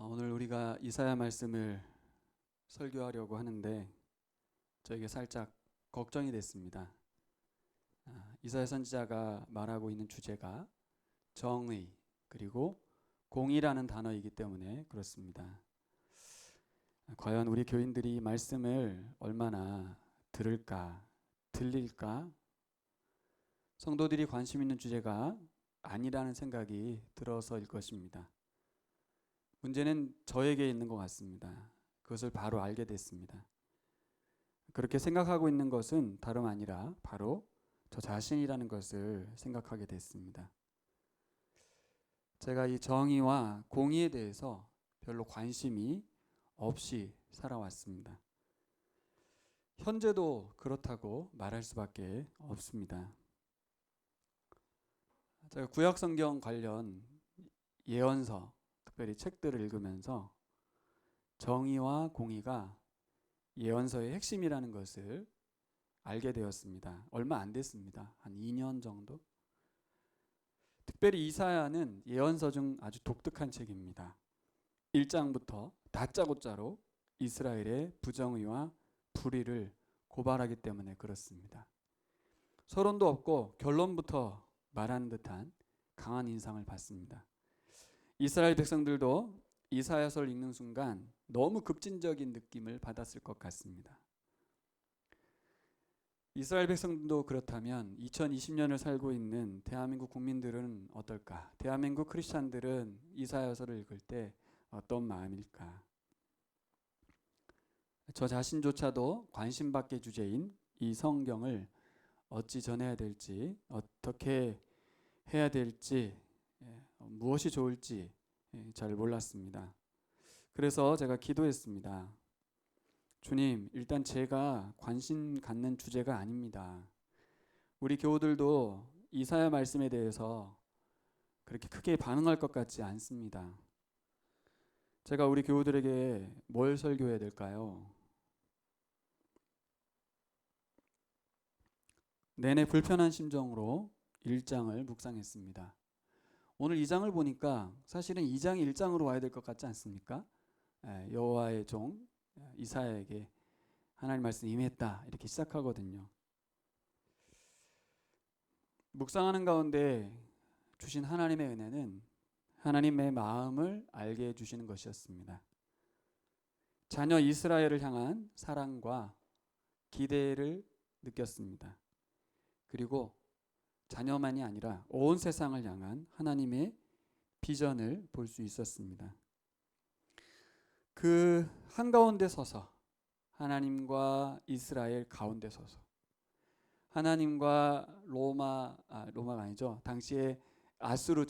오늘 우리가 이사야 말씀을 설교하려고 하는데 저에게 살짝 걱정이 됐습니다. 이사야 선지자가 말하고 있는 주제가 정의 그리고 공의라는 단어이기 때문에 그렇습니다. 과연 우리 교인들이 말씀을 얼마나 들을까, 들릴까? 성도들이 관심 있는 주제가 아니라는 생각이 들어서일 것입니다. 문제는 저에게 있는 것 같습니다. 그것을 바로 알게 됐습니다. 그렇게 생각하고 있는 것은 다름 아니라 바로 저 자신이라는 것을 생각하게 됐습니다. 제가 이 정의와 공의에 대해서 별로 관심이 없이 살아왔습니다. 현재도 그렇다고 말할 수밖에 없습니다. 제가 구약 성경 관련 예언서, 특별히 책들을 읽으면서 정의와 공의가 예언서의 핵심이라는 것을 알게 되었습니다. 얼마 안 됐습니다. 한 2년 정도. 특별히 이사야는 예언서 중 아주 독특한 책입니다. 1장부터 다짜고짜로 이스라엘의 부정의와 불의를 고발하기 때문에 그렇습니다. 서론도 없고 결론부터 말하는 듯한 강한 인상을 받습니다. 이스라엘 백성들도 이사야서를 읽는 순간 너무 급진적인 느낌을 받았을 것 같습니다. 이스라엘 백성들도 그렇다면 2020년을 살고 있는 대한민국 국민들은 어떨까? 대한민국 크리스찬들은 이사야서를 읽을 때 어떤 마음일까? 저 자신조차도 관심 밖의 주제인 이 성경을 어찌 전해야 될지, 어떻게 해야 될지, 무엇이 좋을지 잘 몰랐습니다. 그래서 제가 기도했습니다. 주님, 일단 제가 관심 갖는 주제가 아닙니다. 우리 교우들도 이사야 말씀에 대해서 그렇게 크게 반응할 것 같지 않습니다. 제가 우리 교우들에게 뭘 설교해야 될까요? 내내 불편한 심정으로 1장을 묵상했습니다. 오늘 2장을 보니까 사실은 2장이 1장으로 와야 될 것 같지 않습니까? 여호와의 종 이사야에게 하나님 말씀이 임했다 이렇게 시작하거든요. 묵상하는 가운데 주신 하나님의 은혜는 하나님의 마음을 알게 해주시는 것이었습니다. 자녀 이스라엘을 향한 사랑과 기대를 느꼈습니다. 그리고 자녀만이 아니라 온 세상을 향한 하나님의 비전을 볼 수 있었습니다. 그 한가운데 서서 하나님과 이스라엘 가운데 서서 하나님과 로마가 아니죠. 당시에 아수르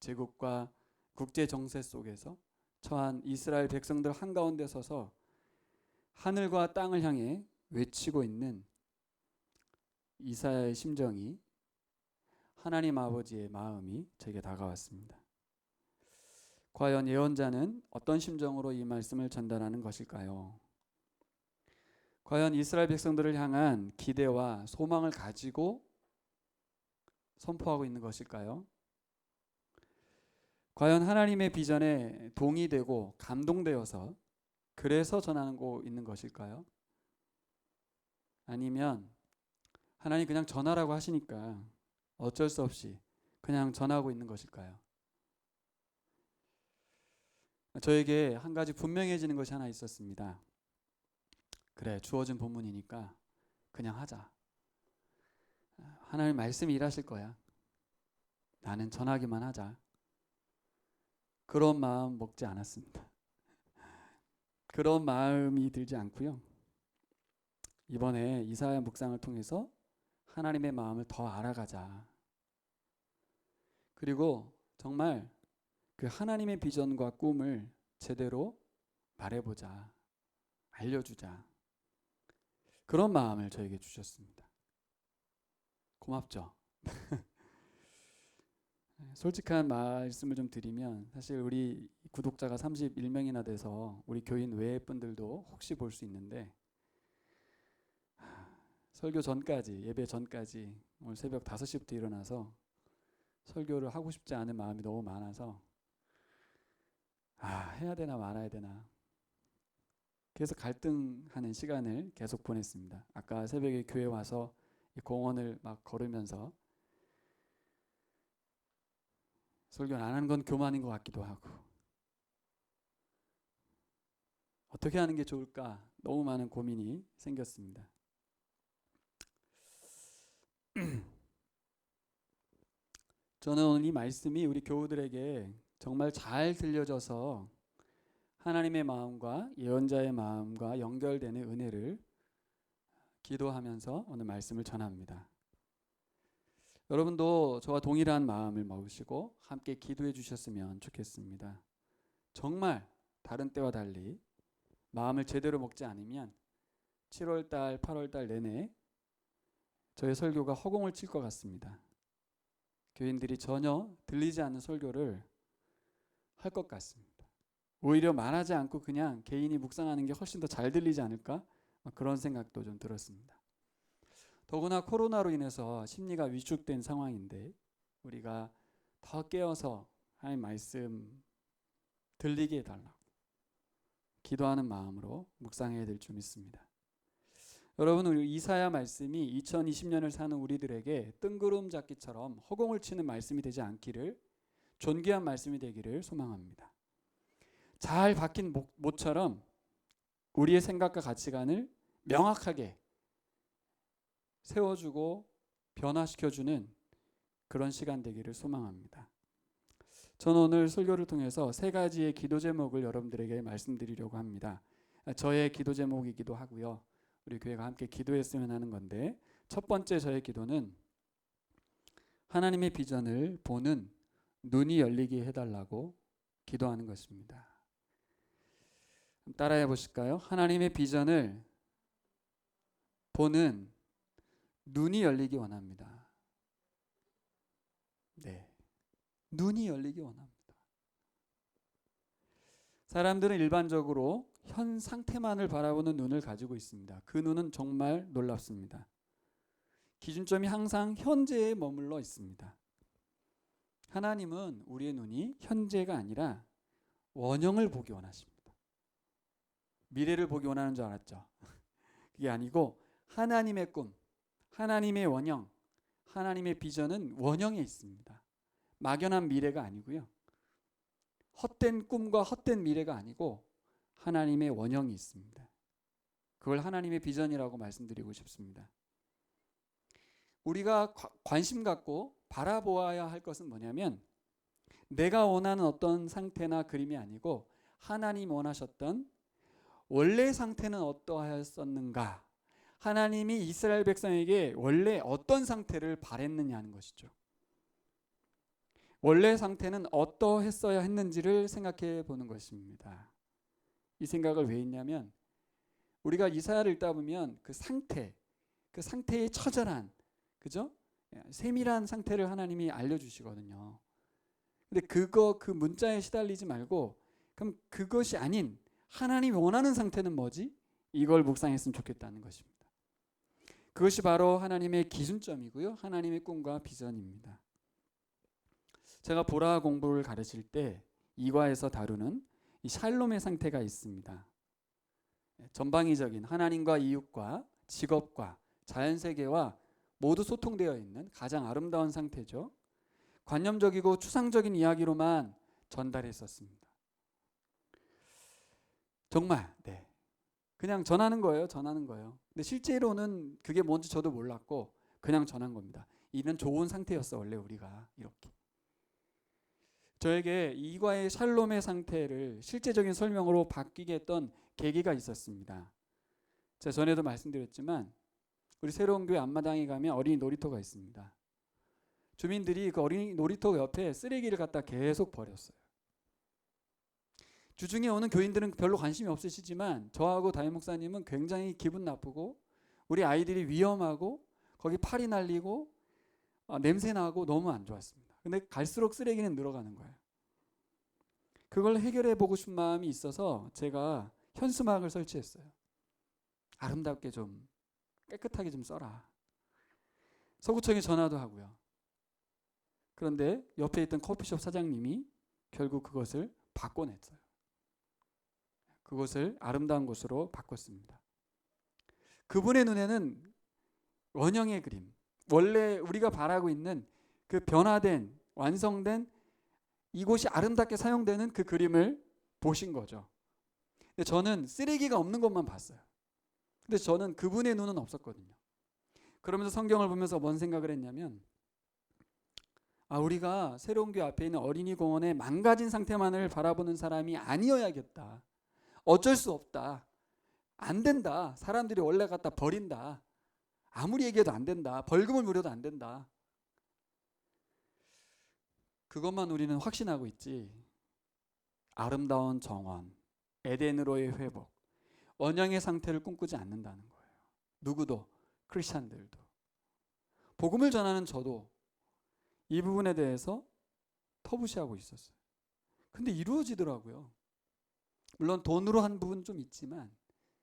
제국과 국제 정세 속에서 처한 이스라엘 백성들 한가운데 서서 하늘과 땅을 향해 외치고 있는 이사야의 심정이 하나님 아버지의 마음이 제게 다가왔습니다. 과연 예언자는 어떤 심정으로 이 말씀을 전달하는 것일까요? 과연 이스라엘 백성들을 향한 기대와 소망을 가지고 선포하고 있는 것일까요? 과연 하나님의 비전에 동의되고 감동되어서 그래서 전하고 있는 것일까요? 아니면 하나님 그냥 전하라고 하시니까 어쩔 수 없이 그냥 전하고 있는 것일까요? 저에게 한 가지 분명해지는 것이 하나 있었습니다. 그래, 주어진 본문이니까 그냥 하자. 하나님 말씀이 일하실 거야. 나는 전하기만 하자. 그런 마음 먹지 않았습니다. 그런 마음이 들지 않고요. 이번에 이사야 묵상을 통해서 하나님의 마음을 더 알아가자. 그리고 정말 그 하나님의 비전과 꿈을 제대로 말해보자. 알려주자. 그런 마음을 저에게 주셨습니다. 고맙죠? 솔직한 말씀을 좀 드리면 사실 우리 구독자가 31명이나 돼서 우리 교인 외의 분들도 혹시 볼 수 있는데 설교 전까지 예배 전까지 오늘 새벽 5시부터 일어나서 설교를 하고 싶지 않은 마음이 너무 많아서 해야 되나 말아야 되나. 그래서 갈등하는 시간을 계속 보냈습니다. 아까 새벽에 교회 와서 이 공원을 막 걸으면서 설교를 안 하는 건 교만인 것 같기도 하고, 어떻게 하는 게 좋을까 너무 많은 고민이 생겼습니다. 저는 오늘 이 말씀이 우리 교우들에게 정말 잘 들려져서 하나님의 마음과 예언자의 마음과 연결되는 은혜를 기도하면서 오늘 말씀을 전합니다. 여러분도 저와 동일한 마음을 먹으시고 함께 기도해 주셨으면 좋겠습니다. 정말 다른 때와 달리 마음을 제대로 먹지 않으면 7월달, 8월달 내내 저의 설교가 허공을 칠 것 같습니다. 교인들이 전혀 들리지 않는 설교를 할 것 같습니다. 오히려 말하지 않고 그냥 개인이 묵상하는 게 훨씬 더 잘 들리지 않을까? 그런 생각도 좀 들었습니다. 더구나 코로나로 인해서 심리가 위축된 상황인데 우리가 더 깨어서 하나님 말씀 들리게 해달라고 기도하는 마음으로 묵상해야 될 줄 믿습니다. 여러분, 우리 이사야 말씀이 2020년을 사는 우리들에게 뜬구름 잡기처럼 허공을 치는 말씀이 되지 않기를, 존귀한 말씀이 되기를 소망합니다. 잘 박힌 못처럼 우리의 생각과 가치관을 명확하게 세워주고 변화시켜주는 그런 시간 되기를 소망합니다. 저는 오늘 설교를 통해서 3가지의 기도 제목을 여러분들에게 말씀드리려고 합니다. 저의 기도 제목이기도 하고요. 우리 교회가 함께 기도했으면 하는 건데, 첫 번째 저의 기도는 하나님의 비전을 보는 눈이 열리게 해달라고 기도하는 것입니다. 따라해 보실까요? 하나님의 비전을 보는 눈이 열리기 원합니다. 네, 눈이 열리기 원합니다. 사람들은 일반적으로 현 상태만을 바라보는 눈을 가지고 있습니다. 그 눈은 정말 놀랍습니다. 기준점이 항상 현재에 머물러 있습니다. 하나님은 우리의 눈이 현재가 아니라 원형을 보기 원하십니다. 미래를 보기 원하는 줄 알았죠? 그게 아니고 하나님의 꿈, 하나님의 원형, 하나님의 비전은 원형에 있습니다. 막연한 미래가 아니고요. 헛된 꿈과 헛된 미래가 아니고 하나님의 원형이 있습니다. 그걸 하나님의 비전이라고 말씀드리고 싶습니다. 우리가 관심 갖고 바라보아야 할 것은 뭐냐면, 내가 원하는 어떤 상태나 그림이 아니고 하나님 원하셨던 원래 상태는 어떠하였었는가, 하나님이 이스라엘 백성에게 원래 어떤 상태를 바랬느냐는 것이죠. 원래 상태는 어떠했어야 했는지를 생각해 보는 것입니다. 이 생각을 왜 했냐면, 우리가 이사야를 읽다 보면 그 상태의 처절한, 그죠? 세밀한 상태를 하나님이 알려주시거든요. 근데 그 문자에 시달리지 말고, 그럼 그것이 아닌 하나님이 원하는 상태는 뭐지? 이걸 묵상했으면 좋겠다는 것입니다. 그것이 바로 하나님의 기준점이고요, 하나님의 꿈과 비전입니다. 제가 보라 공부를 가르칠 때 이과에서 다루는 이 샬롬의 상태가 있습니다. 전방위적인 하나님과 이웃과 직업과 자연세계와 모두 소통되어 있는 가장 아름다운 상태죠. 관념적이고 추상적인 이야기로만 전달했었습니다. 정말 그냥 전하는 거예요. 근데 실제로는 그게 뭔지 저도 몰랐고 그냥 전한 겁니다. 이는 좋은 상태였어 원래 우리가, 이렇게. 저에게 이과의 샬롬의 상태를 실제적인 설명으로 바뀌게 했던 계기가 있었습니다. 제가 전에도 말씀드렸지만 우리 새로운 교회 앞마당에 가면 어린이 놀이터가 있습니다. 주민들이 그 어린이 놀이터 옆에 쓰레기를 갖다 계속 버렸어요. 주중에 오는 교인들은 별로 관심이 없으시지만 저하고 담임 목사님은 굉장히 기분 나쁘고, 우리 아이들이 위험하고 거기 파리 날리고 냄새 나고 너무 안 좋았습니다. 근데 갈수록 쓰레기는 늘어가는 거예요. 그걸 해결해 보고 싶은 마음이 있어서 제가 현수막을 설치했어요. 아름답게 좀 깨끗하게 좀 써라. 서구청에 전화도 하고요. 그런데 옆에 있던 커피숍 사장님이 결국 그것을 바꿔냈어요. 그곳을 아름다운 곳으로 바꿨습니다. 그분의 눈에는 원형의 그림, 원래 우리가 바라고 있는 그 변화된 완성된 이곳이 아름답게 사용되는 그 그림을 보신 거죠. 근데 저는 쓰레기가 없는 것만 봤어요. 근데 저는 그분의 눈은 없었거든요. 그러면서 성경을 보면서 뭔 생각을 했냐면, 우리가 새로운 교회 앞에 있는 어린이 공원의 망가진 상태만을 바라보는 사람이 아니어야겠다. 어쩔 수 없다. 안 된다. 사람들이 원래 갖다 버린다. 아무리 얘기해도 안 된다. 벌금을 물여도 안 된다. 그것만 우리는 확신하고 있지. 아름다운 정원, 에덴으로의 회복, 원형의 상태를 꿈꾸지 않는다는 거예요. 누구도, 크리스찬들도. 복음을 전하는 저도 이 부분에 대해서 터부시하고 있었어요. 근데 이루어지더라고요. 물론 돈으로 한 부분 좀 있지만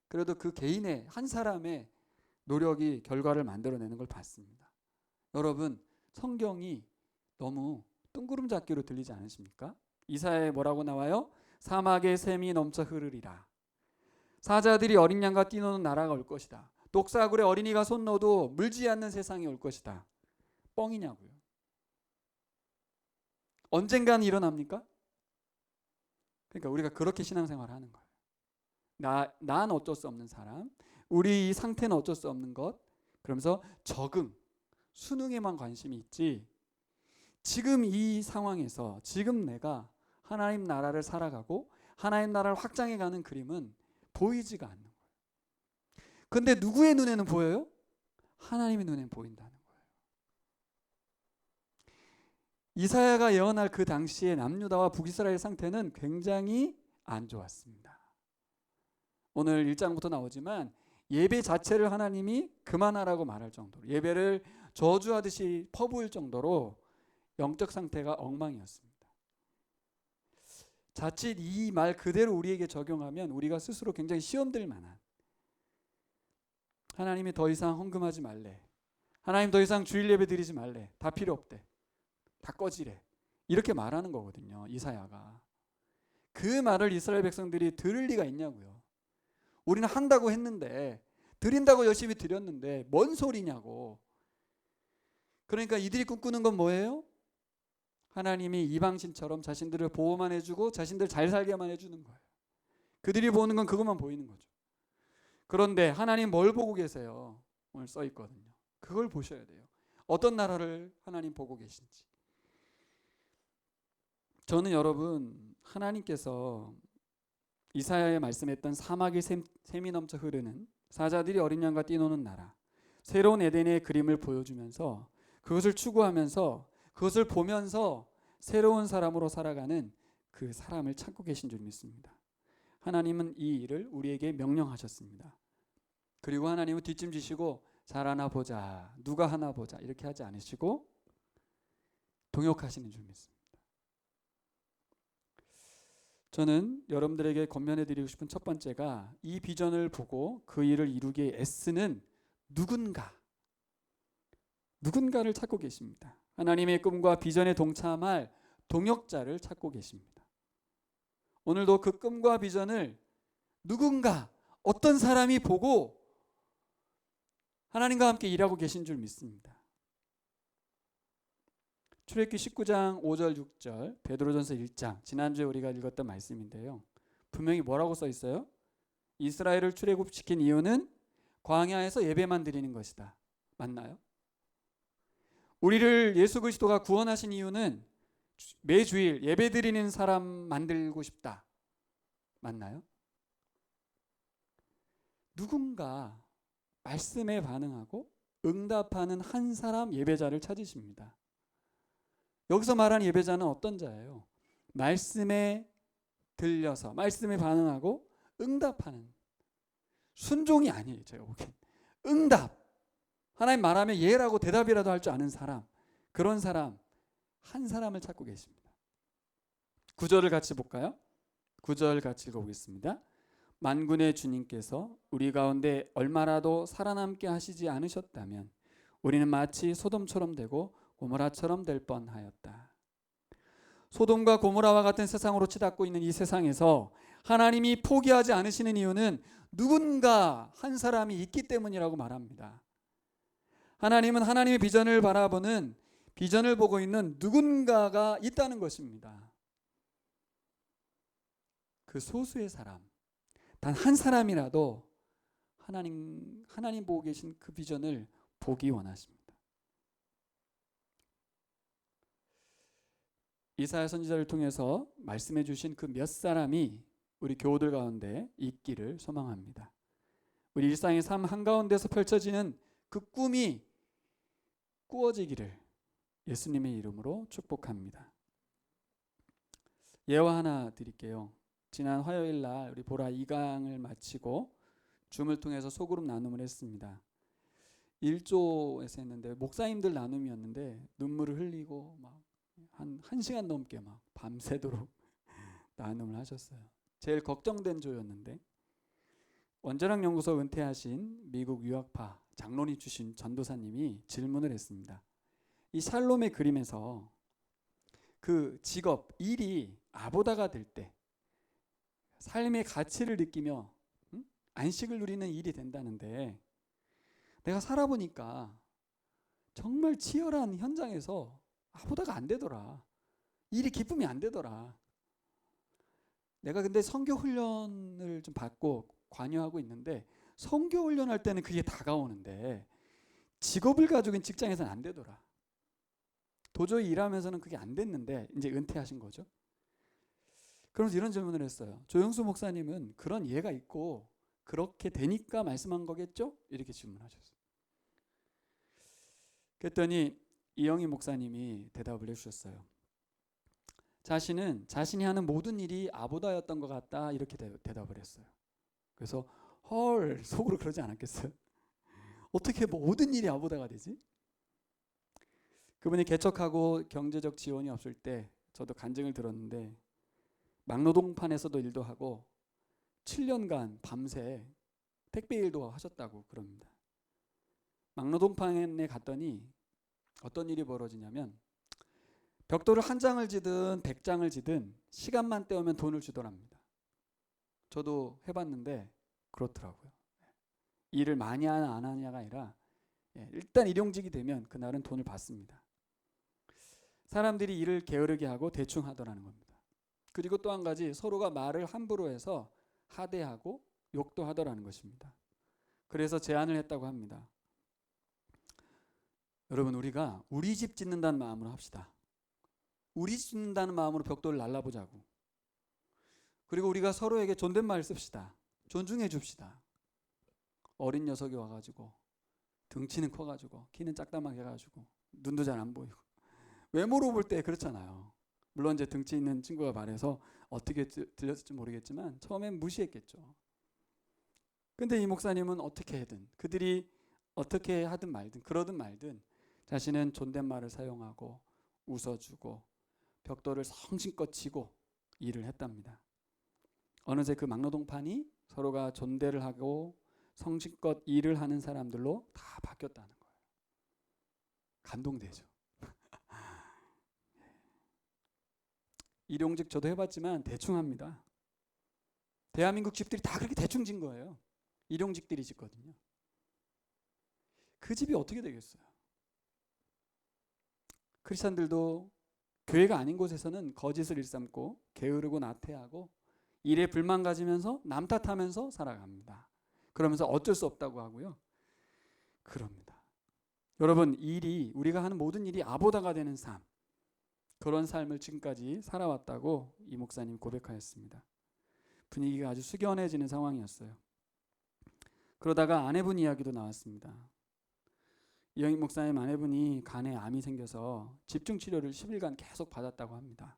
그래도 그 개인의 한 사람의 노력이 결과를 만들어내는 걸 봤습니다. 여러분, 성경이 너무 뜬구름 잡기로 들리지 않으십니까? 이사야에 뭐라고 나와요? 사막에 샘이 넘쳐 흐르리라. 사자들이 어린 양과 뛰노는 나라가 올 것이다. 독사굴에 어린이가 손 넣어도 물지 않는 세상이 올 것이다. 뻥이냐고요. 언젠가는 일어납니까? 그러니까 우리가 그렇게 신앙생활을 하는 거예요. 난 어쩔 수 없는 사람, 우리 이 상태는 어쩔 수 없는 것, 그러면서 적응, 수능에만 관심이 있지, 지금 이 상황에서 지금 내가 하나님 나라를 살아가고 하나님 나라를 확장해가는 그림은 보이지가 않는 거예요. 근데 누구의 눈에는 보여요? 하나님의 눈에는 보인다는 거예요. 이사야가 예언할 그 당시에 남유다와 북이스라엘 상태는 굉장히 안 좋았습니다. 오늘 1장부터 나오지만 예배 자체를 하나님이 그만하라고 말할 정도로, 예배를 저주하듯이 퍼부을 정도로 영적 상태가 엉망이었습니다. 자칫 이 말 그대로 우리에게 적용하면 우리가 스스로 굉장히 시험될 만한, 하나님이 더 이상 헌금하지 말래, 하나님 더 이상 주일 예배 드리지 말래, 다 필요 없대, 다 꺼지래, 이렇게 말하는 거거든요. 이사야가. 그 말을 이스라엘 백성들이 들을 리가 있냐고요. 우리는 한다고 했는데, 드린다고 열심히 드렸는데 뭔 소리냐고. 그러니까 이들이 꿈꾸는 건 뭐예요? 하나님이 이방신처럼 자신들을 보호만 해주고 자신들 잘 살게만 해주는 거예요. 그들이 보는 건 그것만 보이는 거죠. 그런데 하나님 뭘 보고 계세요? 오늘 써 있거든요. 그걸 보셔야 돼요. 어떤 나라를 하나님 보고 계신지. 저는 여러분, 하나님께서 이사야에 말씀했던 사막에 샘이 넘쳐 흐르는, 사자들이 어린 양과 뛰노는 나라, 새로운 에덴의 그림을 보여주면서 그것을 추구하면서 그것을 보면서 새로운 사람으로 살아가는 그 사람을 찾고 계신 줄 믿습니다. 하나님은 이 일을 우리에게 명령하셨습니다. 그리고 하나님은 뒷짐지시고 잘하나 보자, 누가 하나 보자 이렇게 하지 않으시고 동역하시는 줄 믿습니다. 저는 여러분들에게 권면해 드리고 싶은 첫 번째가, 이 비전을 보고 그 일을 이루기에 애쓰는 누군가를 찾고 계십니다. 하나님의 꿈과 비전에 동참할 동역자를 찾고 계십니다. 오늘도 그 꿈과 비전을 누군가, 어떤 사람이 보고 하나님과 함께 일하고 계신 줄 믿습니다. 출애굽기 19장 5절 6절, 베드로전서 1장, 지난주에 우리가 읽었던 말씀인데요. 분명히 뭐라고 써 있어요? 이스라엘을 출애굽시킨 이유는 광야에서 예배만 드리는 것이다. 맞나요? 우리를 예수 그리스도가 구원하신 이유는 매주일 예배 드리는 사람 만들고 싶다. 맞나요? 누군가 말씀에 반응하고 응답하는 한 사람 예배자를 찾으십니다. 여기서 말하는 예배자는 어떤 자예요? 말씀에 들려서 말씀에 반응하고 응답하는, 순종이 아니에요. 제가 보기엔 응답, 하나님 말하면 예라고 대답이라도 할 줄 아는 사람, 그런 사람 한 사람을 찾고 계십니다. 9절을 같이 볼까요? 9절 같이 읽어보겠습니다. 만군의 주님께서 우리 가운데 얼마라도 살아남게 하시지 않으셨다면 우리는 마치 소돔처럼 되고 고모라처럼 될 뻔하였다. 소돔과 고모라와 같은 세상으로 치닫고 있는 이 세상에서 하나님이 포기하지 않으시는 이유는 누군가 한 사람이 있기 때문이라고 말합니다. 하나님은 하나님의 비전을 바라보는, 비전을 보고 있는 누군가가 있다는 것입니다. 그 소수의 사람, 단 한 사람이라도 하나님 보고 계신 그 비전을 보기 원하십니다. 이사야 선지자를 통해서 말씀해 주신 그 몇 사람이 우리 교우들 가운데 있기를 소망합니다. 우리 일상의 삶 한가운데서 펼쳐지는 그 꿈이 꾸어지기를 예수님의 이름으로 축복합니다. 예화 하나 드릴게요. 지난 화요일 날 우리 보라 2강을 마치고 줌을 통해서 소그룹 나눔을 했습니다. 1조에서 했는데 목사님들 나눔이었는데 눈물을 흘리고 막 한 1시간 넘게 막 밤새도록 나눔을 하셨어요. 제일 걱정된 조였는데 원자력 연구소 은퇴하신 미국 유학파 장로님 주신 전도사님이 질문을 했습니다. 이 샬롬의 그림에서 그 직업, 일이 아보다가 될 때 삶의 가치를 느끼며 안식을 누리는 일이 된다는데 내가 살아보니까 정말 치열한 현장에서 아보다가 안 되더라. 일이 기쁨이 안 되더라. 내가 근데 선교 훈련을 좀 받고 관여하고 있는데 선교 훈련할 때는 그게 다가오는데 직업을 가지고 있는 직장에서는 안 되더라. 도저히 일하면서는 그게 안 됐는데 이제 은퇴하신 거죠. 그러면서 이런 질문을 했어요. 조영수 목사님은 그런 예가 있고 그렇게 되니까 말씀한 거겠죠? 이렇게 질문하셨어요. 그랬더니 이영희 목사님이 대답을 해주셨어요. 자신은 자신이 하는 모든 일이 아보다였던 것 같다 이렇게 대답을 했어요. 그래서 헐 속으로 그러지 않았겠어요? 어떻게 모든 일이 아보다가 되지? 그분이 개척하고 경제적 지원이 없을 때 저도 간증을 들었는데 막노동판에서도 일도 하고 7년간 밤새 택배 일도 하셨다고 그럽니다. 막노동판에 갔더니 어떤 일이 벌어지냐면 벽돌을 한 장을 지든 100장을 지든 시간만 때우면 돈을 주더랍니다. 저도 해봤는데 그렇더라고요. 일을 많이 하냐 안 하냐가 아니라 일단 일용직이 되면 그날은 돈을 받습니다. 사람들이 일을 게으르게 하고 대충 하더라는 겁니다. 그리고 또 한 가지 서로가 말을 함부로 해서 하대하고 욕도 하더라는 것입니다. 그래서 제안을 했다고 합니다. 여러분 우리가 우리 집 짓는다는 마음으로 합시다. 우리 집 짓는다는 마음으로 벽돌을 날라보자고. 그리고 우리가 서로에게 존댓말을 씁시다. 존중해 줍시다. 어린 녀석이 와가지고 등치는 커가지고 키는 짝다맣게 해가지고 눈도 잘 안 보이고 외모로 볼 때 그렇잖아요. 물론 이제 등치 있는 친구가 말해서 어떻게 들렸을지 모르겠지만 처음엔 무시했겠죠. 근데 이 목사님은 어떻게 하든 그들이 어떻게 하든 말든 그러든 말든 자신은 존댓말을 사용하고 웃어주고 벽돌을 성심껏 치고 일을 했답니다. 어느새 그 막노동판이 서로가 존대를 하고 성심껏 일을 하는 사람들로 다 바뀌었다는 거예요. 감동되죠. 일용직 저도 해봤지만 대충 합니다. 대한민국 집들이 다 그렇게 대충 짓 거예요. 일용직들이 짓거든요. 그 집이 어떻게 되겠어요? 크리스찬들도 교회가 아닌 곳에서는 거짓을 일삼고 게으르고 나태하고 일에 불만 가지면서 남 탓하면서 살아갑니다. 그러면서 어쩔 수 없다고 하고요. 그럽니다. 여러분 우리가 하는 모든 일이 아보다가 되는 삶, 그런 삶을 지금까지 살아왔다고 이 목사님 고백하였습니다. 분위기가 아주 숙연해지는 상황이었어요. 그러다가 아내분 이야기도 나왔습니다. 이영희 목사님 아내분이 간에 암이 생겨서 집중치료를 10일간 계속 받았다고 합니다.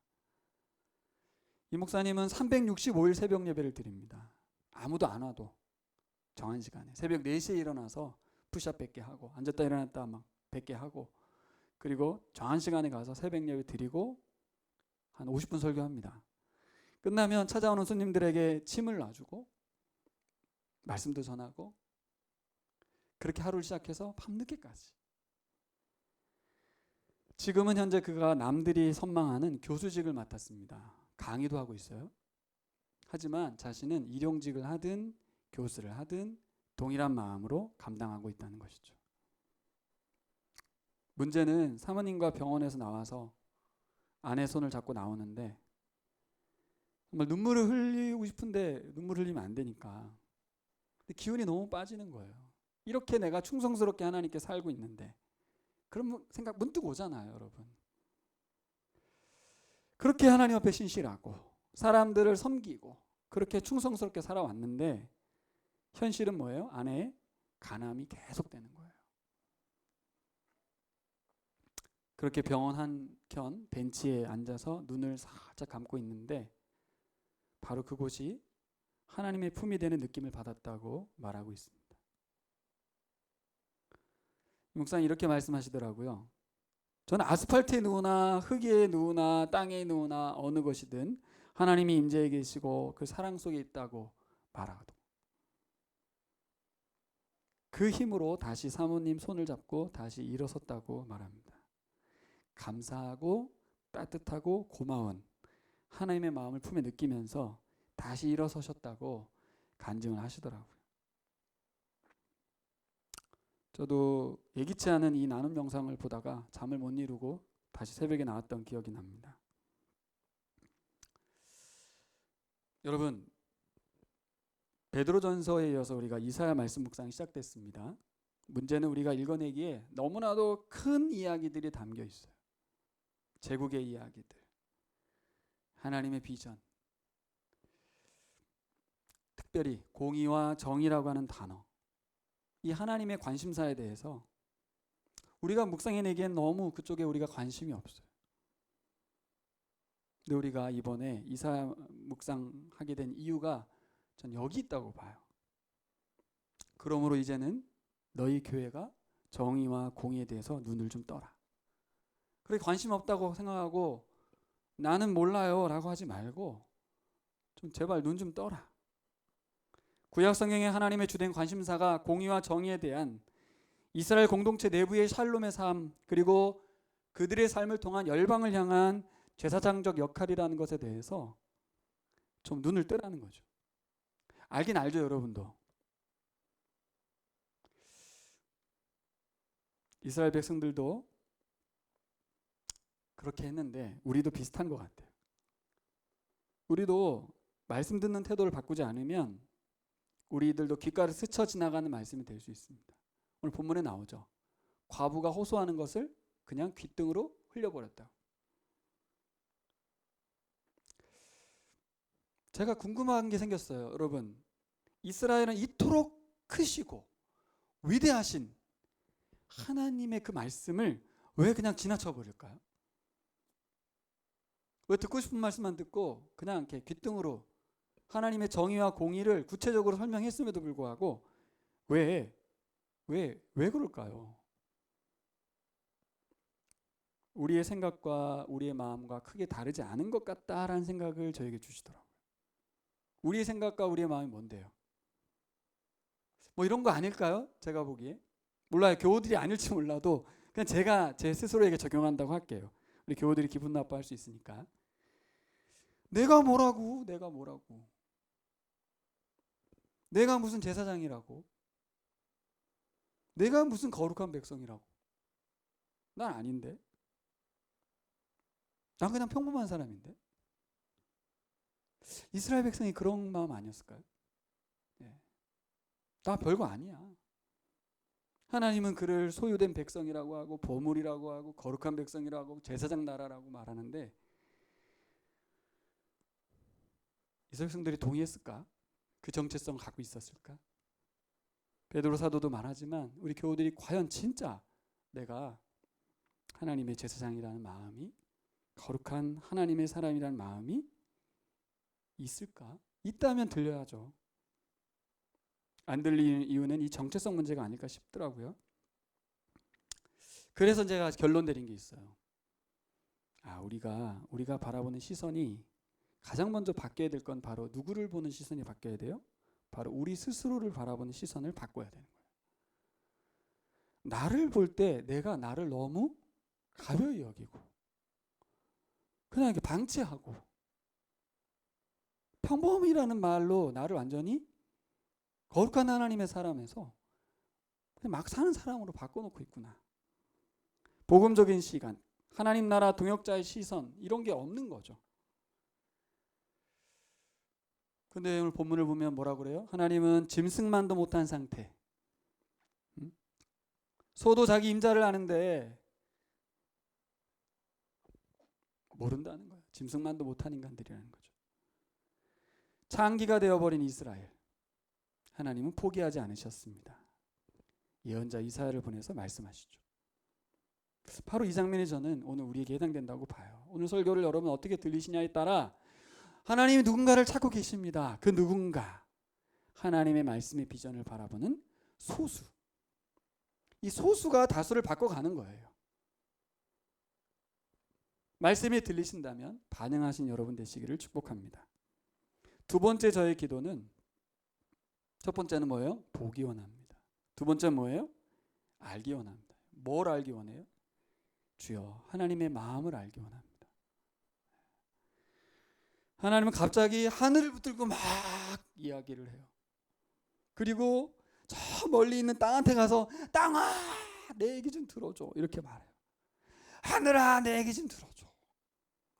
이 목사님은 365일 새벽 예배를 드립니다. 아무도 안 와도 정한 시간에 새벽 4시에 일어나서 푸시업 100개 하고 앉았다 일어났다 막 100개 하고 그리고 정한 시간에 가서 새벽 예배 드리고 한 50분 설교합니다. 끝나면 찾아오는 손님들에게 침을 놔주고 말씀도 전하고 그렇게 하루를 시작해서 밤늦게까지. 지금은 현재 그가 남들이 선망하는 교수직을 맡았습니다. 강의도 하고 있어요. 하지만 자신은 일용직을 하든 교수를 하든 동일한 마음으로 감당하고 있다는 것이죠. 문제는 사모님과 병원에서 나와서 아내 손을 잡고 나오는데 정말 눈물을 흘리고 싶은데 눈물 흘리면 안 되니까 근데 기운이 너무 빠지는 거예요. 이렇게 내가 충성스럽게 하나님께 살고 있는데 그런 생각 문득 오잖아요, 여러분. 그렇게 하나님 앞에 신실하고 사람들을 섬기고 그렇게 충성스럽게 살아왔는데 현실은 뭐예요? 아내의 간암이 계속되는 거예요. 그렇게 병원 한켠 벤치에 앉아서 눈을 살짝 감고 있는데 바로 그곳이 하나님의 품이 되는 느낌을 받았다고 말하고 있습니다. 목사님 이렇게 말씀하시더라고요. 저는 아스팔트에 누우나 흙에 누우나 땅에 누우나 어느 것이든 하나님이 임재해 계시고 그 사랑 속에 있다고 말하고 그 힘으로 다시 사모님 손을 잡고 다시 일어섰다고 말합니다. 감사하고 따뜻하고 고마운 하나님의 마음을 품에 느끼면서 다시 일어서셨다고 간증을 하시더라고요. 저도 예기치 않은 이 나눔 영상을 보다가 잠을 못 이루고 다시 새벽에 나왔던 기억이 납니다. 여러분, 베드로전서에 이어서 우리가 이사야 말씀 묵상이 시작됐습니다. 문제는 우리가 읽어내기에 너무나도 큰 이야기들이 담겨 있어요. 제국의 이야기들, 하나님의 비전, 특별히 공의와 정의라고 하는 단어, 이 하나님의 관심사에 대해서 우리가 묵상해내기엔 너무 그쪽에 우리가 관심이 없어요. 근데 우리가 이번에 이사야 묵상하게 된 이유가 전 여기 있다고 봐요. 그러므로 이제는 너희 교회가 정의와 공의에 대해서 눈을 좀 떠라. 그렇게 관심 없다고 생각하고 나는 몰라요 라고 하지 말고 좀 제발 눈 좀 떠라. 구약 성경의 하나님의 주된 관심사가 공의와 정의에 대한 이스라엘 공동체 내부의 샬롬의 삶 그리고 그들의 삶을 통한 열방을 향한 제사장적 역할이라는 것에 대해서 좀 눈을 뜨라는 거죠. 알긴 알죠, 여러분도. 이스라엘 백성들도 그렇게 했는데 우리도 비슷한 것 같아요. 우리도 말씀 듣는 태도를 바꾸지 않으면 우리들도 귓가를 스쳐 지나가는 말씀이 될 수 있습니다. 오늘 본문에 나오죠. 과부가 호소하는 것을 그냥 귓등으로 흘려버렸다. 제가 궁금한 게 생겼어요. 여러분, 이스라엘은 이토록 크시고 위대하신 하나님의 그 말씀을 왜 그냥 지나쳐 버릴까요? 왜 듣고 싶은 말씀만 듣고 그냥 이렇게 귓등으로 하나님의 정의와 공의를 구체적으로 설명했음에도 불구하고 왜 그럴까요? 우리의 생각과 우리의 마음과 크게 다르지 않은 것 같다라는 생각을 저에게 주시더라고요. 우리의 생각과 우리의 마음이 뭔데요? 뭐 이런 거 아닐까요? 제가 보기에. 몰라요. 교우들이 아닐지 몰라도 그냥 제가 제 스스로에게 적용한다고 할게요. 우리 교우들이 기분 나빠할 수 있으니까. 내가 뭐라고? 내가 무슨 제사장이라고? 내가 무슨 거룩한 백성이라고? 난 아닌데. 난 그냥 평범한 사람인데. 이스라엘 백성이 그런 마음 아니었을까요? 네. 나 별거 아니야. 하나님은 그를 소유된 백성이라고 하고 보물이라고 하고 거룩한 백성이라고 하고 제사장 나라라고 말하는데 이스라엘 백성들이 동의했을까? 그 정체성을 갖고 있었을까? 베드로 사도도 말하지만 우리 교우들이 과연 진짜 내가 하나님의 제사장이라는 마음이 거룩한 하나님의 사람이라는 마음이 있을까? 있다면 들려야죠. 안 들리는 이유는 이 정체성 문제가 아닐까 싶더라고요. 그래서 제가 결론 내린 게 있어요. 우리가 바라보는 시선이 가장 먼저 바뀌어야 될 건 바로 누구를 보는 시선이 바뀌어야 돼요? 바로 우리 스스로를 바라보는 시선을 바꿔야 되는 거예요. 나를 볼 때 내가 나를 너무 가벼이 여기고 그냥 이렇게 방치하고 평범이라는 말로 나를 완전히 거룩한 하나님의 사람에서 그냥 막 사는 사람으로 바꿔놓고 있구나. 복음적인 시간, 하나님 나라 동역자의 시선 이런 게 없는 거죠. 근데 오늘 본문을 보면 뭐라고 그래요? 하나님은 짐승만도 못한 상태. 소도 자기 임자를 아는데 모른다는 거예요. 짐승만도 못한 인간들이라는 거죠. 창기가 되어버린 이스라엘. 하나님은 포기하지 않으셨습니다. 예언자 이사야를 보내서 말씀하시죠. 바로 이 장면이 저는 오늘 우리에게 해당된다고 봐요. 오늘 설교를 여러분 어떻게 들리시냐에 따라 하나님이 누군가를 찾고 계십니다. 그 누군가 하나님의 말씀의 비전을 바라보는 소수. 이 소수가 다수를 바꿔가는 거예요. 말씀이 들리신다면 반응하신 여러분 되시기를 축복합니다. 두 번째 저의 기도는 첫 번째는 뭐예요? 보기 원합니다. 두 번째는 뭐예요? 알기 원합니다. 뭘 알기 원해요? 주여 하나님의 마음을 알기 원합니다. 하나님은 갑자기 하늘을 붙들고 막 이야기를 해요. 그리고 저 멀리 있는 땅한테 가서 땅아 내 얘기 좀 들어줘 이렇게 말해요. 하늘아 내 얘기 좀 들어줘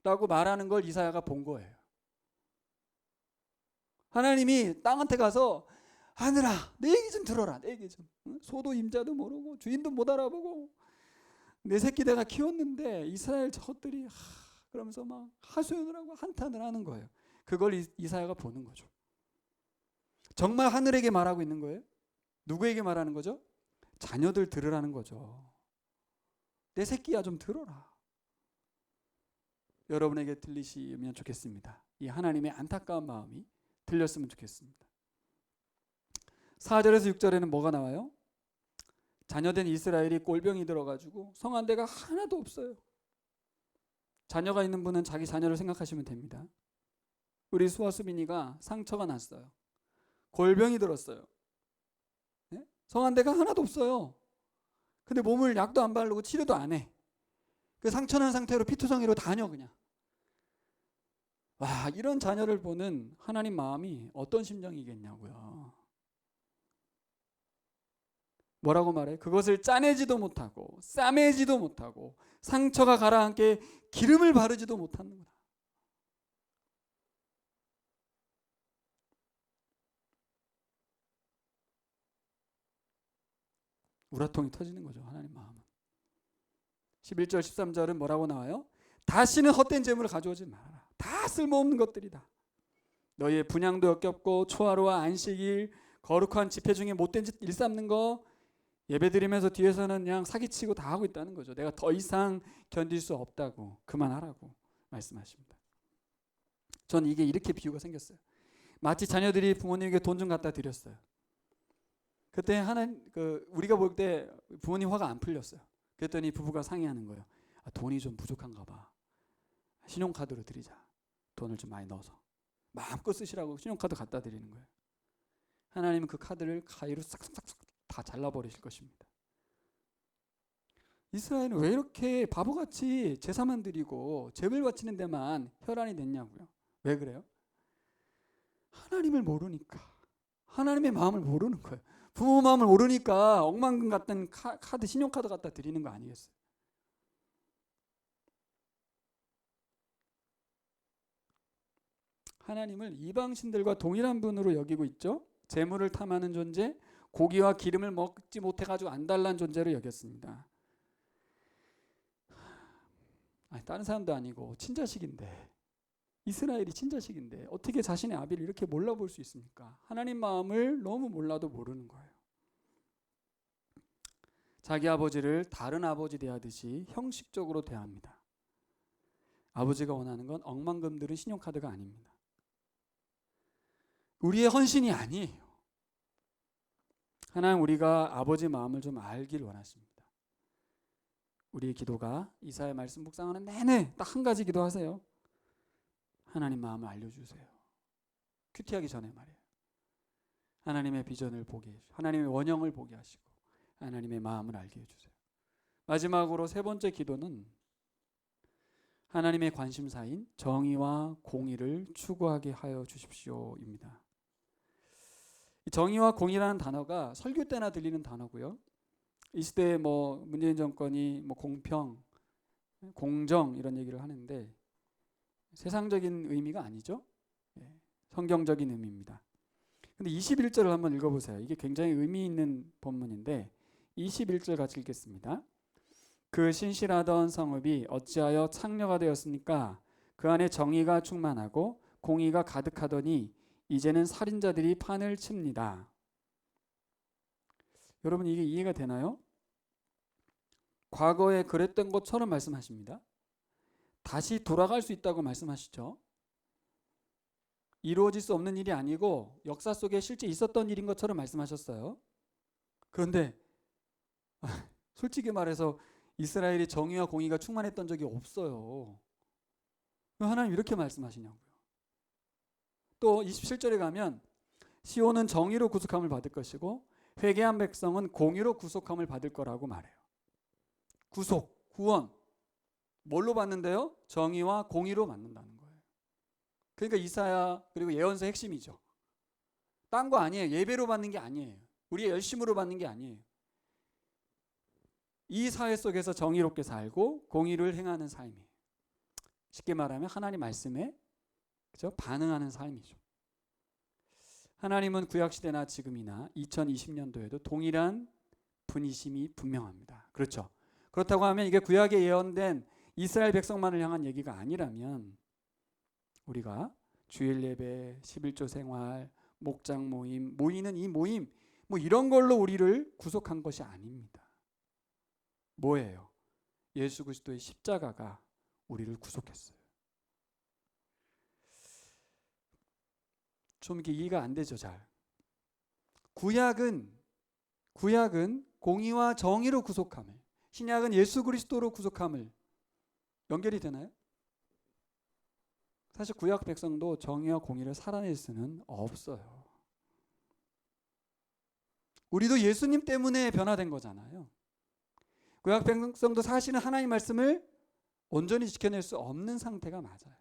라고 말하는 걸 이사야가 본 거예요. 하나님이 땅한테 가서 하늘아 내 얘기 좀 들어라 내 얘기 좀. 소도 임자도 모르고 주인도 못 알아보고 내 새끼 내가 키웠는데 이스라엘 저것들이 그러면서 막 하소연을 하고 한탄을 하는 거예요. 그걸 이사야가 보는 거죠. 정말 하늘에게 말하고 있는 거예요? 누구에게 말하는 거죠? 자녀들 들으라는 거죠. 내 새끼야 좀 들어라. 여러분에게 들리시면 좋겠습니다. 이 하나님의 안타까운 마음이 들렸으면 좋겠습니다. 4절에서 6절에는 뭐가 나와요? 자녀된 이스라엘이 꼴병이 들어가지고 성한 데가 하나도 없어요. 자녀가 있는 분은 자기 자녀를 생각하시면 됩니다. 우리 수아수빈이가 상처가 났어요. 골병이 들었어요. 네? 성한 데가 하나도 없어요. 근데 몸을 약도 안 바르고 치료도 안 해. 그 상처난 상태로 피투성이로 다녀 그냥. 와, 이런 자녀를 보는 하나님 마음이 어떤 심정이겠냐고요. 뭐라고 말해? 그것을 짜내지도 못하고 싸매지도 못하고 상처가 가라앉게 기름을 바르지도 못하는 거다. 우라통이 터지는 거죠. 하나님 마음은. 11절 13절은 뭐라고 나와요? 다시는 헛된 재물을 가져오지 말아라. 다 쓸모없는 것들이다. 너희의 분향도 역겹고 초하루와 안식일 거룩한 집회 중에 못된 짓 일삼는 거 예배드리면서 뒤에서는 그냥 사기치고 다 하고 있다는 거죠. 내가 더 이상 견딜 수 없다고 그만하라고 말씀하십니다. 전 이게 이렇게 비유가 생겼어요. 마치 자녀들이 부모님에게 돈 좀 갖다 드렸어요. 그때 우리가 볼 때 부모님 화가 안 풀렸어요. 그랬더니 부부가 상의하는 거예요. 돈이 좀 부족한가 봐. 신용카드로 드리자. 돈을 좀 많이 넣어서. 마음껏 쓰시라고 신용카드 갖다 드리는 거예요. 하나님은 그 카드를 가위로 싹싹싹 다 잘라버리실 것입니다. 이스라엘은 왜 이렇게 바보같이 제사만 드리고 제물 바치는 데만 혈안이 됐냐고요. 왜 그래요? 하나님을 모르니까. 하나님의 마음을 모르는 거예요. 부모 마음을 모르니까 억만금 같은 카드, 신용카드 갖다 드리는 거 아니겠어요? 하나님을 이방신들과 동일한 분으로 여기고 있죠. 재물을 탐하는 존재, 고기와 기름을 먹지 못해가지고 안달난 존재로 여겼습니다. 다른 사람도 아니고 친자식인데, 이스라엘이 친자식인데 어떻게 자신의 아비를 이렇게 몰라볼 수 있습니까? 하나님 마음을 너무 몰라도 모르는 거예요. 자기 아버지를 다른 아버지 대하듯이 형식적으로 대합니다. 아버지가 원하는 건 억만금 들은 신용카드가 아닙니다. 우리의 헌신이 아니에요. 하나님 우리가 아버지 마음을 좀 알길 원하십니다. 우리의 기도가 이사야 말씀 묵상하는 내내 딱 한 가지 기도하세요. 하나님 마음을 알려주세요. 큐티하기 전에 말이에요. 하나님의 비전을 보게 해주시고 하나님의 원형을 보게 하시고 하나님의 마음을 알게 해주세요. 마지막으로 세 번째 기도는 하나님의 관심사인 정의와 공의를 추구하게 하여 주십시오입니다. 정의와 공의라는 단어가 설교 때나 들리는 단어고요. 이 시대에 문재인 정권이 공평, 공정 이런 얘기를 하는데 세상적인 의미가 아니죠. 성경적인 의미입니다. 근데 21절을 한번 읽어보세요. 이게 굉장히 의미 있는 본문인데 21절 같이 읽겠습니다. 그 신실하던 성읍이 어찌하여 창녀가 되었습니까? 그 안에 정의가 충만하고 공의가 가득하더니 이제는 살인자들이 판을 칩니다. 여러분 이게 이해가 되나요? 과거에 그랬던 것처럼 말씀하십니다. 다시 돌아갈 수 있다고 말씀하시죠. 이루어질 수 없는 일이 아니고 역사 속에 실제 있었던 일인 것처럼 말씀하셨어요. 그런데 솔직히 말해서 이스라엘이 정의와 공의가 충만했던 적이 없어요. 왜 하나님 이렇게 말씀하시냐고요. 또 27절에 가면 시온은 정의로 구속함을 받을 것이고 회개한 백성은 공의로 구속함을 받을 거라고 말해요. 구속, 구원 뭘로 받는데요? 정의와 공의로 받는다는 거예요. 그러니까 이사야 그리고 예언서의 핵심이죠. 딴 거 아니에요. 예배로 받는 게 아니에요. 우리의 열심으로 받는 게 아니에요. 이 사회 속에서 정의롭게 살고 공의를 행하는 삶이에요. 쉽게 말하면 하나님 말씀에 반응하는 삶이죠. 하나님은 구약시대나 지금이나 2020년도에도 동일한 분이심이 분명합니다. 그렇죠. 그렇다고 하면 이게 구약에 예언된 이스라엘 백성만을 향한 얘기가 아니라면 우리가 주일 예배, 11조 생활, 목장 모임, 모이는 이 모임 이런 걸로 우리를 구속한 것이 아닙니다. 뭐예요? 예수 그리스도의 십자가가 우리를 구속했어요. 좀 이게 이해가 안 되죠, 잘. 구약은 공의와 정의로 구속함을, 신약은 예수 그리스도로 구속함을 연결이 되나요? 사실 구약 백성도 정의와 공의를 살아낼 수는 없어요. 우리도 예수님 때문에 변화된 거잖아요. 구약 백성도 사실은 하나님 말씀을 온전히 지켜낼 수 없는 상태가 맞아요.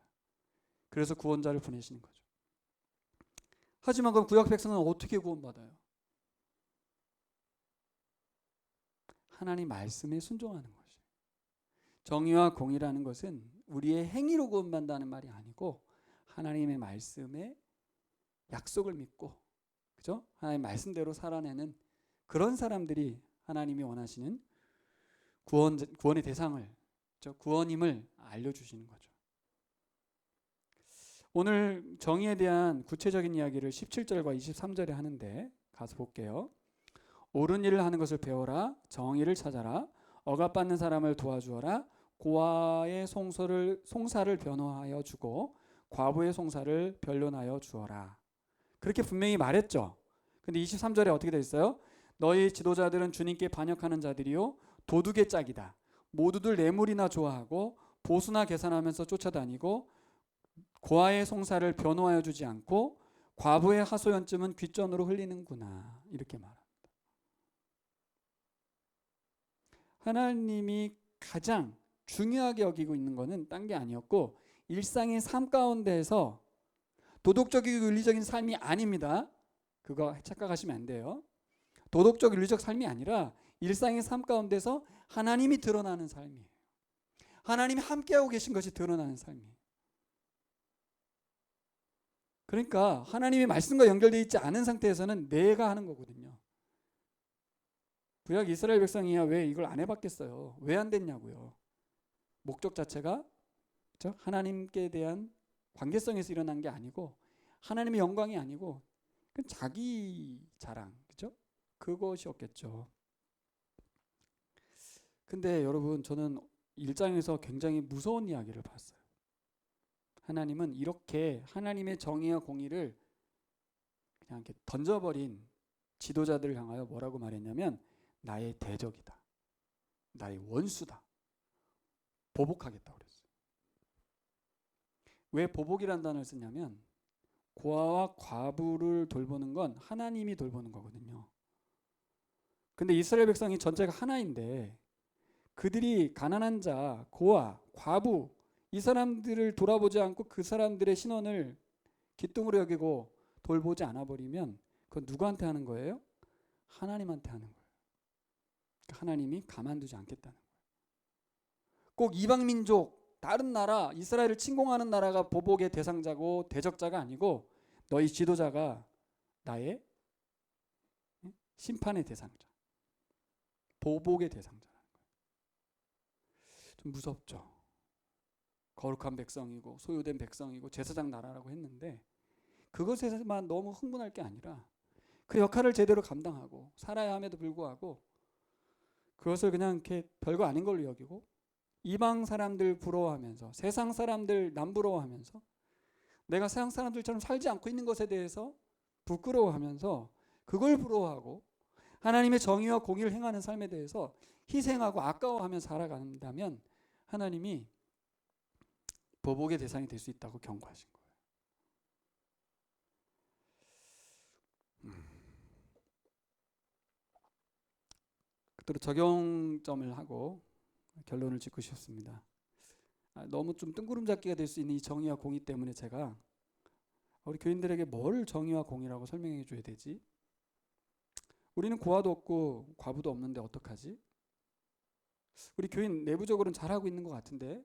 그래서 구원자를 보내시는 거죠. 하지만 그럼 구약 백성은 어떻게 구원받아요? 하나님 말씀에 순종하는 것이에요. 정의와 공의라는 것은 우리의 행위로 구원받는다는 말이 아니고 하나님의 말씀에 약속을 믿고 그죠? 하나님의 말씀대로 살아내는 그런 사람들이 하나님이 원하시는 구원의 대상을 구원임을 알려주시는 거죠. 오늘 정의에 대한 구체적인 이야기를 17절과 23절에 하는데 가서 볼게요. 옳은 일을 하는 것을 배워라. 정의를 찾아라. 억압받는 사람을 도와주어라. 고아의 송사를 변호하여 주고 과부의 송사를 변론하여 주어라. 그렇게 분명히 말했죠. 근데 23절에 어떻게 되어 있어요? 너희 지도자들은 주님께 반역하는 자들이요 도둑의 짝이다. 모두들 뇌물이나 좋아하고 보수나 계산하면서 쫓아다니고 고아의 송사를 변호하여 주지 않고 과부의 하소연쯤은 귓전으로 흘리는구나. 이렇게 말합니다. 하나님이 가장 중요하게 여기고 있는 것은 딴 게 아니었고 일상의 삶 가운데에서 도덕적이고 윤리적인 삶이 아닙니다. 그거 착각하시면 안 돼요. 도덕적 윤리적 삶이 아니라 일상의 삶 가운데서 하나님이 드러나는 삶이에요. 하나님이 함께하고 계신 것이 드러나는 삶이에요. 그러니까 하나님의 말씀과 연결되어 있지 않은 상태에서는 내가 하는 거거든요. 구약 이스라엘 백성이야 왜 이걸 안 해봤겠어요? 왜 안 됐냐고요. 목적 자체가 그렇죠? 하나님께 대한 관계성에서 일어난 게 아니고 하나님의 영광이 아니고 자기 자랑, 그렇죠? 그것이었겠죠. 근데 여러분 저는 1장에서 굉장히 무서운 이야기를 봤어요. 하나님은 이렇게 하나님의 정의와 공의를 그냥 이렇게 던져버린 지도자들을 향하여 뭐라고 말했냐면 나의 대적이다. 나의 원수다. 보복하겠다고 그랬어요. 왜 보복이라는 단어를 쓰냐면 고아와 과부를 돌보는 건 하나님이 돌보는 거거든요. 근데 이스라엘 백성이 전체가 하나인데 그들이 가난한 자, 고아, 과부 이 사람들을 돌아보지 않고 그 사람들의 신원을 기쁨으로 여기고 돌보지 않아 버리면 그건 누구한테 하는 거예요? 하나님한테 하는 거예요. 하나님이 가만두지 않겠다는 거예요. 꼭 이방 민족, 다른 나라, 이스라엘을 침공하는 나라가 보복의 대상자고 대적자가 아니고 너희 지도자가 나의 심판의 대상자, 보복의 대상자라는 거예요. 좀 무섭죠. 거룩한 백성이고 소유된 백성이고 제사장 나라라고 했는데 그것에만 너무 흥분할 게 아니라 그 역할을 제대로 감당하고 살아야 함에도 불구하고 그것을 그냥 이렇게 별거 아닌 걸로 여기고 이방 사람들 부러워하면서 세상 사람들 남 부러워하면서 내가 세상 사람들처럼 살지 않고 있는 것에 대해서 부끄러워하면서 그걸 부러워하고 하나님의 정의와 공의를 행하는 삶에 대해서 희생하고 아까워하며 살아간다면 하나님이 보복의 대상이 될 수 있다고 경고하신 거예요. 그대로 적용점을 하고 결론을 짓고 싶습니다. 너무 좀 뜬구름 잡기가 될 수 있는 이 정의와 공의 때문에 제가 우리 교인들에게 뭘 정의와 공의라고 설명해 줘야 되지? 우리는 고아도 없고 과부도 없는데 어떡하지? 우리 교인 내부적으로는 잘하고 있는 것 같은데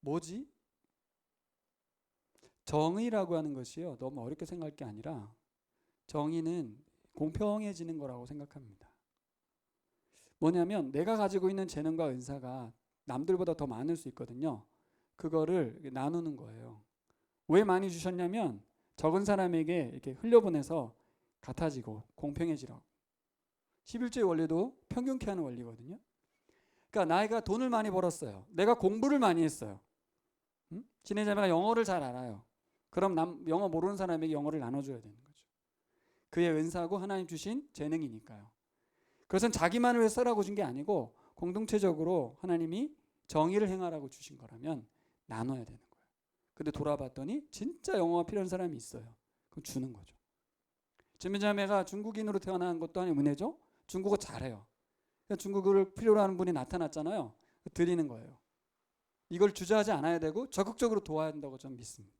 뭐지? 정의라고 하는 것이요, 너무 어렵게 생각할 게 아니라 정의는 공평해지는 거라고 생각합니다. 뭐냐면 내가 가지고 있는 재능과 은사가 남들보다 더 많을 수 있거든요. 그거를 나누는 거예요. 왜 많이 주셨냐면 적은 사람에게 이렇게 흘려보내서 같아지고 공평해지라고. 11조의 원리도 평균케 하는 원리거든요. 그러니까 나이가 돈을 많이 벌었어요. 내가 공부를 많이 했어요. 지내자매가 영어를 잘 알아요. 그럼 영어 모르는 사람에게 영어를 나눠줘야 되는 거죠. 그의 은사고 하나님 주신 재능이니까요. 그것은 자기만을 위해 쓰라고 준 게 아니고 공동체적으로 하나님이 정의를 행하라고 주신 거라면 나눠야 되는 거예요. 근데 돌아봤더니 진짜 영어가 필요한 사람이 있어요. 그럼 주는 거죠. 지민자매가 중국인으로 태어난 것도 하나님 은혜죠. 중국어 잘해요. 중국어를 필요로 하는 분이 나타났잖아요. 드리는 거예요. 이걸 주저하지 않아야 되고 적극적으로 도와야 한다고 저는 믿습니다.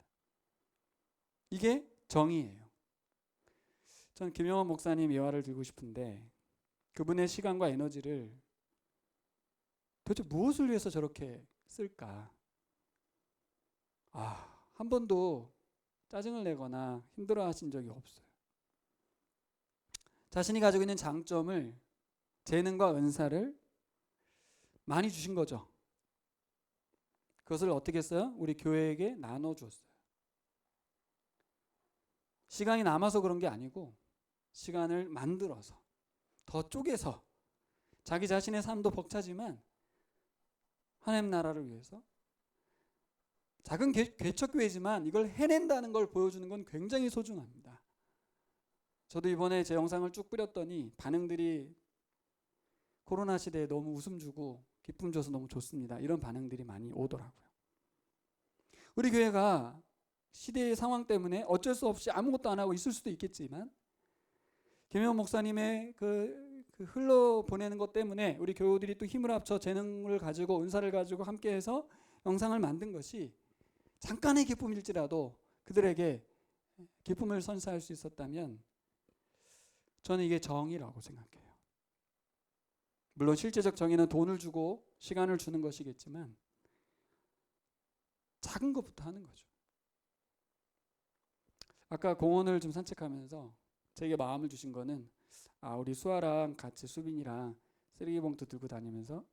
이게 정의예요. 저는 김영원 목사님 예화를 들고 싶은데 그분의 시간과 에너지를 도대체 무엇을 위해서 저렇게 쓸까? 한 번도 짜증을 내거나 힘들어하신 적이 없어요. 자신이 가지고 있는 장점을, 재능과 은사를 많이 주신 거죠. 그것을 어떻게 했어요? 우리 교회에게 나눠주었어요. 시간이 남아서 그런 게 아니고 시간을 만들어서 더 쪼개서 자기 자신의 삶도 벅차지만 하나님 나라를 위해서 작은 개척교회지만 이걸 해낸다는 걸 보여주는 건 굉장히 소중합니다. 저도 이번에 제 영상을 쭉 뿌렸더니 반응들이 코로나 시대에 너무 웃음 주고 기쁨 줘서 너무 좋습니다. 이런 반응들이 많이 오더라고요. 우리 교회가 시대의 상황 때문에 어쩔 수 없이 아무것도 안 하고 있을 수도 있겠지만 김영원 목사님의 그 흘러보내는 것 때문에 우리 교우들이 또 힘을 합쳐 재능을 가지고 은사를 가지고 함께해서 영상을 만든 것이 잠깐의 기쁨일지라도 그들에게 기쁨을 선사할 수 있었다면 저는 이게 정의라고 생각해요. 물론 실제적 정의는 돈을 주고 시간을 주는 것이겠지만 작은 것부터 하는 거죠. 아까 공원을 좀 산책하면서 제게 마음을 주신 거는 우리 수아랑 같이 수빈이랑 쓰레기 봉투 들고 다니면서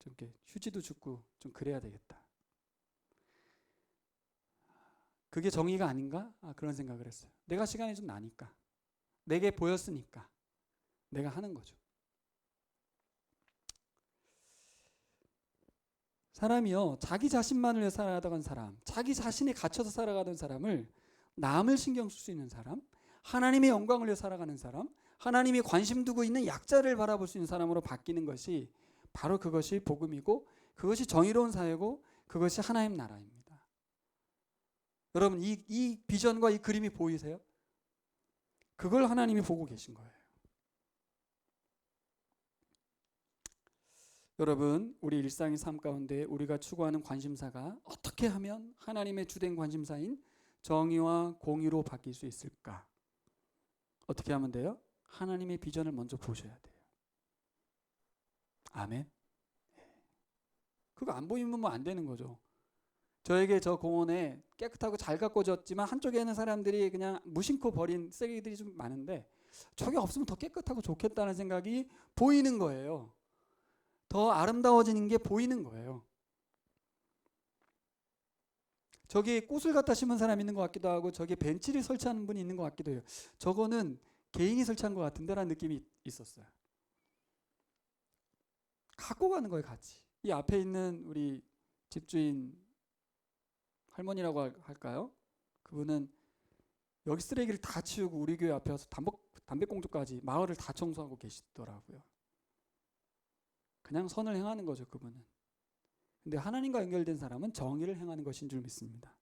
좀 이렇게 휴지도 줍고 좀 그래야 되겠다. 그게 정의가 아닌가? 그런 생각을 했어요. 내가 시간이 좀 나니까, 내게 보였으니까 내가 하는 거죠. 사람이요, 자기 자신만을 위해 살아가던 사람, 자기 자신에 갇혀서 살아가던 사람을 남을 신경 쓸 수 있는 사람, 하나님의 영광을 위해 살아가는 사람, 하나님이 관심 두고 있는 약자를 바라볼 수 있는 사람으로 바뀌는 것이 바로 그것이 복음이고 그것이 정의로운 사회고 그것이 하나님 나라입니다. 여러분 이 비전과 이 그림이 보이세요? 그걸 하나님이 보고 계신 거예요. 여러분, 우리 일상의 삶 가운데 우리가 추구하는 관심사가 어떻게 하면 하나님의 주된 관심사인 정의와 공의로 바뀔 수 있을까? 어떻게 하면 돼요? 하나님의 비전을 먼저 보셔야 돼요. 아멘. 그거 안 보이면 뭐 안 되는 거죠. 저에게 저 공원에 깨끗하고 잘 가꿔졌지만 한쪽에 있는 사람들이 그냥 무심코 버린 쓰레기들이 좀 많은데 저게 없으면 더 깨끗하고 좋겠다는 생각이 보이는 거예요. 더 아름다워지는 게 보이는 거예요. 저기 꽃을 갖다 심은 사람이 있는 것 같기도 하고 저기 벤치를 설치하는 분이 있는 것 같기도 해요. 저거는 개인이 설치한 것 같은데 라는 느낌이 있었어요. 갖고 가는 거예요, 같이. 이 앞에 있는 우리 집주인 할머니라고 할까요? 그분은 여기 쓰레기를 다 치우고 우리 교회 앞에 와서 담배꽁초까지 마을을 다 청소하고 계시더라고요. 그냥 선을 행하는 거죠, 그분은. 근데 하나님과 연결된 사람은 정의를 행하는 것인 줄 믿습니다.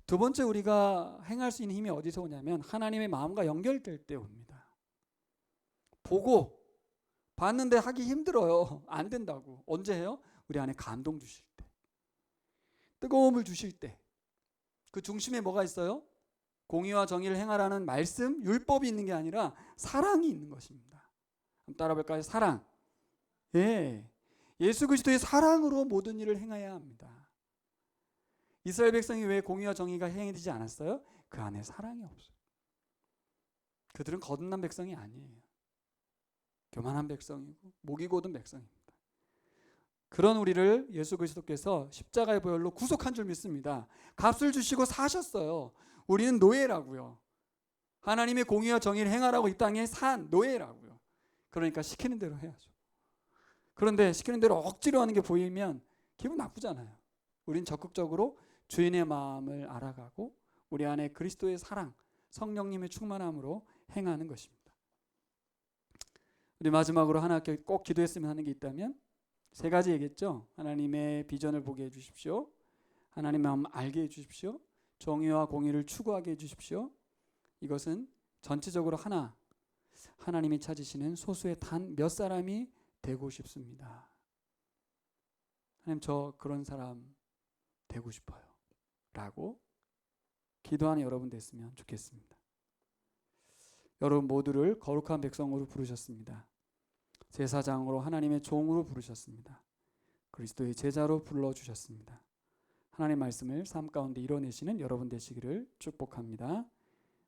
두 번째, 우리가 행할 수 있는 힘이 어디서 오냐면 하나님의 마음과 연결될 때 옵니다. 보고 봤는데 하기 힘들어요. 안 된다고. 언제 해요? 우리 안에 감동 주실 때, 뜨거움을 주실 때. 그 중심에 뭐가 있어요? 공의와 정의를 행하라는 말씀, 율법이 있는 게 아니라 사랑이 있는 것입니다. 한번 따라 볼까요? 사랑. 예, 예수 그리스도의 사랑으로 모든 일을 행해야 합니다. 이스라엘 백성이 왜 공의와 정의가 행해지지 않았어요? 그 안에 사랑이 없어요. 그들은 거듭난 백성이 아니에요. 교만한 백성이고 목이 곧은 백성입니다. 그런 우리를 예수 그리스도께서 십자가의 보혈로 구속한 줄 믿습니다. 값을 주시고 사셨어요. 우리는 노예라고요. 하나님의 공의와 정의를 행하라고 이 땅에 산 노예라고요. 그러니까 시키는 대로 해야죠. 그런데 시키는 대로 억지로 하는 게 보이면 기분 나쁘잖아요. 우린 적극적으로 주인의 마음을 알아가고 우리 안에 그리스도의 사랑, 성령님의 충만함으로 행하는 것입니다. 우리 마지막으로 하나님께 꼭 기도했으면 하는 게 있다면 세 가지 얘기했죠. 하나님의 비전을 보게 해주십시오. 하나님의 마음 알게 해주십시오. 정의와 공의를 추구하게 해주십시오. 이것은 전체적으로 하나님이 찾으시는 소수의 단 몇 사람이 되고 싶습니다. 하나님, 저 그런 사람 되고 싶어요 라고 기도하는 여러분 됐으면 좋겠습니다. 여러분 모두를 거룩한 백성으로 부르셨습니다. 제사장으로, 하나님의 종으로 부르셨습니다. 그리스도의 제자로 불러주셨습니다. 하나님의 말씀을 삶 가운데 이뤄내시는 여러분 되시기를 축복합니다.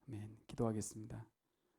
아멘. 기도하겠습니다.